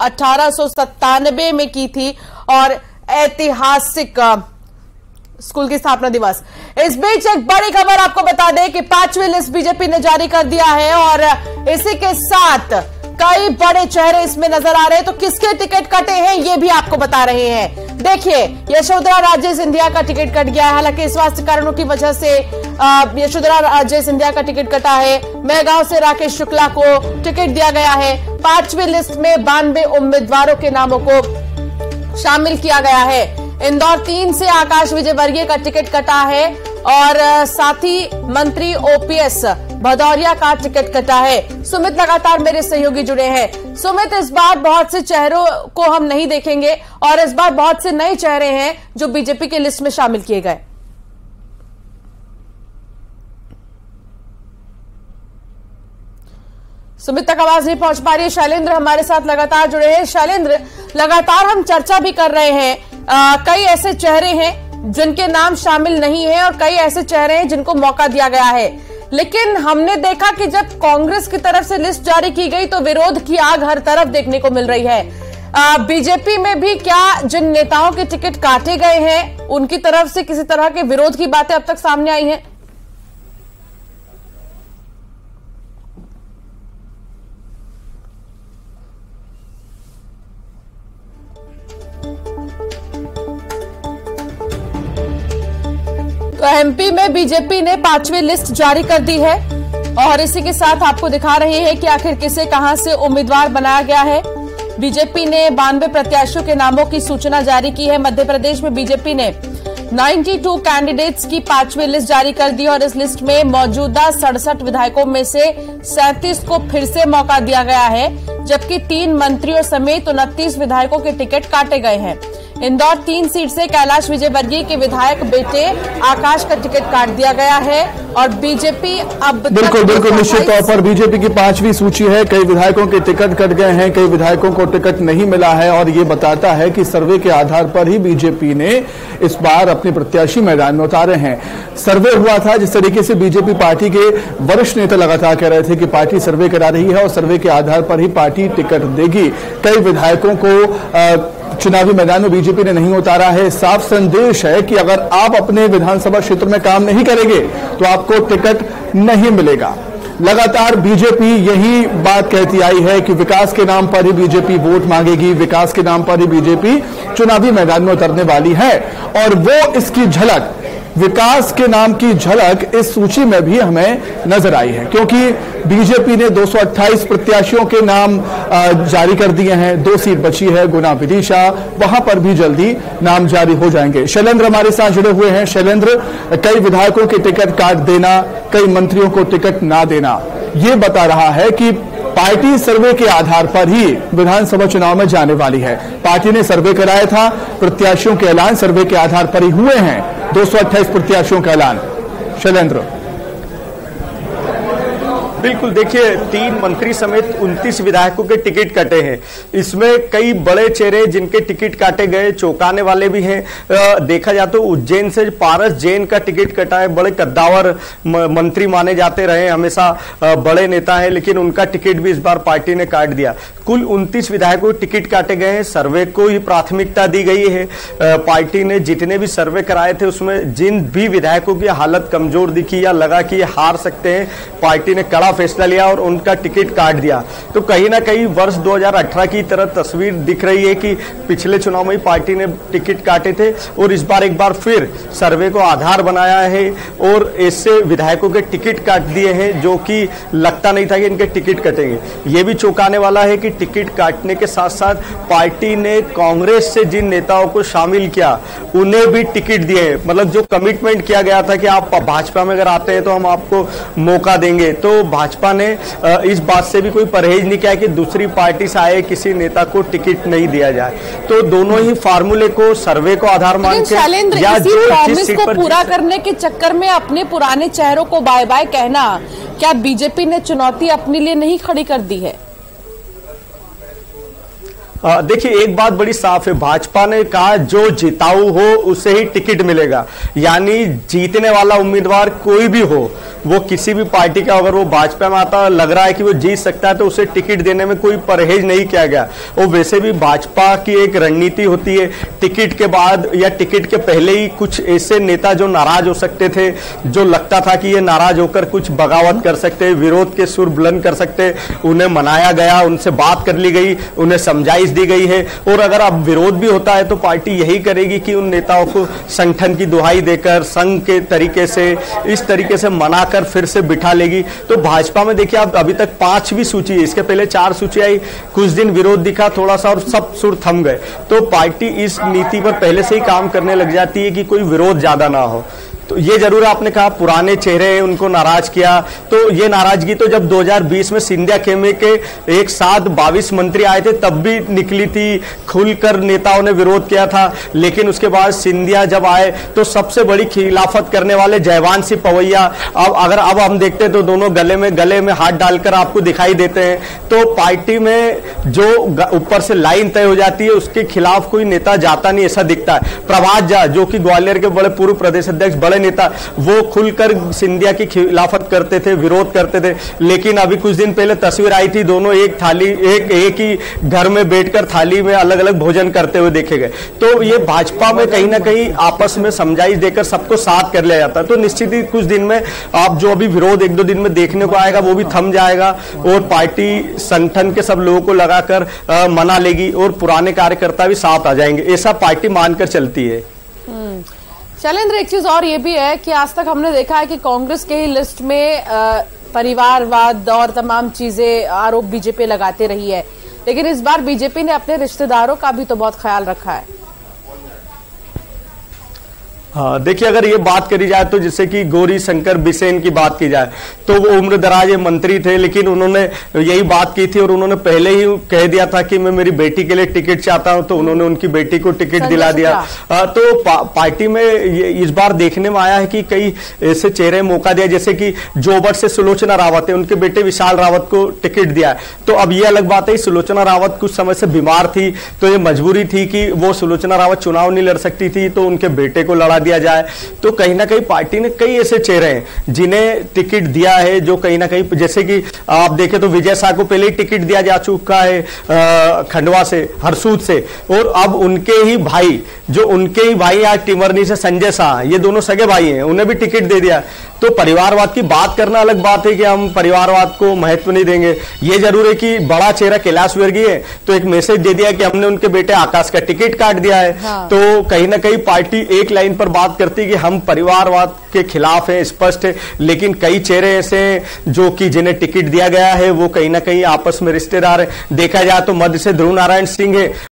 1897 में की थी और ऐतिहासिक स्कूल की स्थापना दिवस। इस बीच एक बड़ी खबर आपको बता दें कि 5वीं लिस्ट बीजेपी ने जारी कर दिया है और इसी के साथ कई बड़े चेहरे इसमें नजर आ रहे हैं। तो किसके टिकट कटे हैं ये भी आपको बता रहे हैं। देखिए, यशोधरा राजे सिंधिया का टिकट कट गया है। हालांकि स्वास्थ्य कारणों की वजह से यशोधरा राजे सिंधिया का टिकट कटा है। मेहगांव से राकेश शुक्ला को टिकट दिया गया है। 5वीं लिस्ट में 92 उम्मीदवारों के नामों को शामिल किया गया है। इंदौर 3 से आकाश विजयवर्गीय का टिकट कटा है और साथ ही मंत्री ओपीएस भदौरिया का टिकट कटा है। सुमित लगातार मेरे सहयोगी जुड़े हैं। सुमित, इस बार बहुत से चेहरों को हम नहीं देखेंगे और इस बार बहुत से नए चेहरे हैं जो बीजेपी के लिस्ट में शामिल किए गए। सुमित तक आवाज नहीं पहुंच पा रही है। शैलेंद्र हमारे साथ लगातार जुड़े हैं। शैलेंद्र, लगातार हम चर्चा भी कर रहे हैं, कई ऐसे चेहरे हैं जिनके नाम शामिल नहीं है और कई ऐसे चेहरे हैं जिनको मौका दिया गया है। लेकिन हमने देखा कि जब कांग्रेस की तरफ से लिस्ट जारी की गई तो विरोध की आग हर तरफ देखने को मिल रही है। बीजेपी में भी क्या जिन नेताओं के टिकट काटे गए हैं उनकी तरफ से किसी तरह के विरोध की बातें अब तक सामने आई हैं? तो एमपी में बीजेपी ने 5वीं लिस्ट जारी कर दी है और इसी के साथ आपको दिखा रहे हैं कि आखिर किसे कहां से उम्मीदवार बनाया गया है। बीजेपी ने 92 प्रत्याशियों के नामों की सूचना जारी की है। मध्य प्रदेश में बीजेपी ने 92 कैंडिडेट्स की 5वीं लिस्ट जारी कर दी और इस लिस्ट में मौजूदा 67 विधायकों में से 37 को फिर से मौका दिया गया है, जबकि 3 मंत्रियों समेत 29 विधायकों के टिकट काटे गए हैं। इंदौर 3 सीट से कैलाश विजयवर्गीय के विधायक बेटे आकाश का टिकट काट दिया गया है और बीजेपी अब बिल्कुल निश्चित तौर पर बीजेपी की 5वीं सूची है। कई विधायकों के टिकट कट गए हैं, कई विधायकों को टिकट नहीं मिला है और ये बताता है कि सर्वे के आधार पर ही बीजेपी ने इस बार अपने प्रत्याशी मैदान में उतारे हैं। सर्वे हुआ था, जिस तरीके से बीजेपी पार्टी के वरिष्ठ नेता लगातार कह रहे थे कि पार्टी सर्वे करा रही है और सर्वे के आधार पर ही पार्टी टिकट देगी। कई विधायकों को चुनावी मैदान में बीजेपी ने नहीं उतारा है। साफ संदेश है कि अगर आप अपने विधानसभा क्षेत्र में काम नहीं करेंगे तो आपको टिकट नहीं मिलेगा। लगातार बीजेपी यही बात कहती आई है कि विकास के नाम पर ही बीजेपी वोट मांगेगी, विकास के नाम पर ही बीजेपी चुनावी मैदान में उतरने वाली है और वो इसकी झलक, विकास के नाम की झलक इस सूची में भी हमें नजर आई है, क्योंकि बीजेपी ने 228 प्रत्याशियों के नाम जारी कर दिए हैं। 2 सीट बची है, गुना विदिशा, वहां पर भी जल्दी नाम जारी हो जाएंगे। शैलेंद्र हमारे साथ जुड़े हुए हैं। शैलेंद्र, कई विधायकों के टिकट काट देना, कई मंत्रियों को टिकट ना देना, ये बता रहा है कि पार्टी सर्वे के आधार पर ही विधानसभा चुनाव में जाने वाली है। पार्टी ने सर्वे कराया था, प्रत्याशियों के ऐलान सर्वे के आधार पर ही हुए हैं। 228 प्रत्याशियों का ऐलान। शैलेंद्र, बिल्कुल, देखिए 3 मंत्री समेत 29 विधायकों के टिकट कटे हैं। इसमें कई बड़े चेहरे जिनके टिकट काटे गए, चौंकाने वाले भी हैं। देखा जाए तो उज्जैन से पारस जैन का टिकट कटा है। बड़े कद्दावर मंत्री माने जाते रहे, हमेशा बड़े नेता हैं, लेकिन उनका टिकट भी इस बार पार्टी ने काट दिया। कुल 29 विधायकों के टिकट काटे गए हैं। सर्वे को ही प्राथमिकता दी गई है। पार्टी ने जितने भी सर्वे कराए थे उसमें जिन भी विधायकों की हालत कमजोर दिखी या लगा कि ये हार सकते हैं, पार्टी ने कड़ा फैसला लिया और उनका टिकट काट दिया। तो कहीं ना कहीं वर्ष 2018 की तरह तस्वीर दिख रही है कि पिछले चुनाव में ही पार्टी ने टिकट काटे थे और इस बार एक बार फिर सर्वे को आधार बनाया है और ऐसे विधायकों के टिकट काट दिए हैं जो कि लगता नहीं था कि इनके टिकट कटेंगे। ये भी चौंकाने वाला है कि टिकट काटने के साथ साथ पार्टी ने कांग्रेस से जिन नेताओं को शामिल किया उन्हें भी टिकट दिए। मतलब जो कमिटमेंट किया गया था कि आप भाजपा में अगर आते हैं तो हम आपको मौका देंगे, तो भाजपा ने इस बात से भी कोई परहेज नहीं किया कि दूसरी पार्टी से आए किसी नेता को टिकट नहीं दिया जाए। तो दोनों ही फार्मूले को, सर्वे को आधार मान के या जो प्रॉमिस को पूरा करने के चक्कर में अपने पुराने चेहरों को बाय बाय कहना, क्या बीजेपी ने चुनौती अपने लिए नहीं खड़ी कर दी है? देखिए, एक बात बड़ी साफ है, भाजपा ने कहा जो जिताऊ हो उसे ही टिकट मिलेगा, यानी जीतने वाला उम्मीदवार कोई भी हो, वो किसी भी पार्टी का, अगर वो भाजपा में आता लग रहा है कि वो जीत सकता है तो उसे टिकट देने में कोई परहेज नहीं किया गया। और वैसे भी भाजपा की एक रणनीति होती है, टिकट के बाद या टिकट के पहले ही कुछ ऐसे नेता जो नाराज हो सकते थे, जो लगता था कि ये नाराज होकर कुछ बगावत कर सकते, विरोध के सुर बुलंद कर सकते, उन्हें मनाया गया, उनसे बात कर ली गई, उन्हें समझाइश दी गई है। और अगर अब विरोध भी होता है तो पार्टी यही करेगी कि उन नेताओं को संगठन की दुहाई देकर, संघ के तरीके से, इस तरीके से मनाकर फिर से बिठा लेगी। तो भाजपा में देखिए, अब अभी तक 5वीं सूची है, इसके पहले 4 सूची आई, कुछ दिन विरोध दिखा थोड़ा सा और सब सुर थम गए। तो पार्टी इस नीति पर पहले से ही काम करने लग जाती है कि कोई विरोध ज्यादा ना हो। तो ये जरूर आपने कहा पुराने चेहरे हैं, उनको नाराज किया, तो ये नाराजगी तो जब 2020 में सिंधिया खेमे के एक साथ 22 मंत्री आए थे तब भी निकली थी, खुलकर नेताओं ने विरोध किया था। लेकिन उसके बाद सिंधिया जब आए तो सबसे बड़ी खिलाफत करने वाले जयवान सिंह पवैया, अब हम देखते हैं तो दोनों गले में हाथ डालकर आपको दिखाई देते हैं। तो पार्टी में जो ऊपर से लाइन तय हो जाती है उसके खिलाफ कोई नेता जाता नहीं, ऐसा दिखता है। प्रभात झा जो कि ग्वालियर के बड़े पूर्व प्रदेश अध्यक्ष, बड़े नेता, वो खुलकर सिंधिया की खिलाफत करते थे, विरोध करते थे। लेकिन अभी कुछ दिन पहले तस्वीर आई थी, दोनों एक ही घर में बैठकर थाली में अलग अलग भोजन करते हुए देखे गए। तो ये भाजपा में कहीं ना कहीं आपस में समझाइश देकर सबको साथ कर लिया जाता है। तो निश्चित ही कुछ दिन में आप जो अभी विरोध 1-2 दिन में देखने को आएगा वो भी थम जाएगा और पार्टी संगठन के सब लोगों को लगाकर मना लेगी और पुराने कार्यकर्ता भी साथ आ जाएंगे, ऐसा पार्टी मानकर चलती है। शैलेंद्र, एक चीज और ये भी है कि आज तक हमने देखा है कि कांग्रेस के ही लिस्ट में परिवारवाद और तमाम चीजें आरोप बीजेपी लगाते रही है, लेकिन इस बार बीजेपी ने अपने रिश्तेदारों का भी तो बहुत ख्याल रखा है। हाँ, देखिए, अगर ये बात करी जाए तो जैसे कि गौरी शंकर बिसेन की बात की जाए तो वो उम्र दराज मंत्री थे, लेकिन उन्होंने यही बात की थी और उन्होंने पहले ही कह दिया था कि मैं मेरी बेटी के लिए टिकट चाहता हूं, तो उन्होंने उनकी बेटी को टिकट दिला दिया। तो पार्टी में इस बार देखने में आया है कि कई ऐसे चेहरे मौका दिया, जैसे कि जोबट से सुलोचना रावत है, उनके बेटे विशाल रावत को टिकट दिया। तो अब ये अलग बात है, सुलोचना रावत कुछ समय से बीमार थी, तो ये मजबूरी थी कि वो सुलोचना रावत चुनाव नहीं लड़ सकती थी, तो उनके बेटे को लड़ा दिया जाए। तो कहीं ना कहीं पार्टी ने कई ऐसे चेहरे हैं जिन्हें टिकट दिया है, जो कहीं ना कहीं, जैसे कि आप देखें तो विजय शाह को पहले ही टिकट दिया जा चुका है खंडवा से, हरसूद से, और अब उनके ही भाई आज टिमरनी से संजय शाह, ये दोनों सगे भाई हैं, उन्हें भी टिकट दे दिया। तो परिवारवाद की बात करना अलग बात है कि हम परिवारवाद को महत्व नहीं देंगे। ये जरूर है कि बड़ा चेहरा कैलाश विर्गी है, तो एक मैसेज दे दिया कि हमने उनके बेटे आकाश का टिकट काट दिया है। हाँ। तो कहीं ना कहीं पार्टी एक लाइन पर बात करती है कि हम परिवारवाद के खिलाफ हैं, स्पष्ट है, लेकिन कई चेहरे ऐसे हैं जो कि जिन्हें टिकट दिया गया है वो कहीं ना कहीं आपस में रिश्तेदार है। देखा जाए तो मध्य से ध्रुव नारायण सिंह है,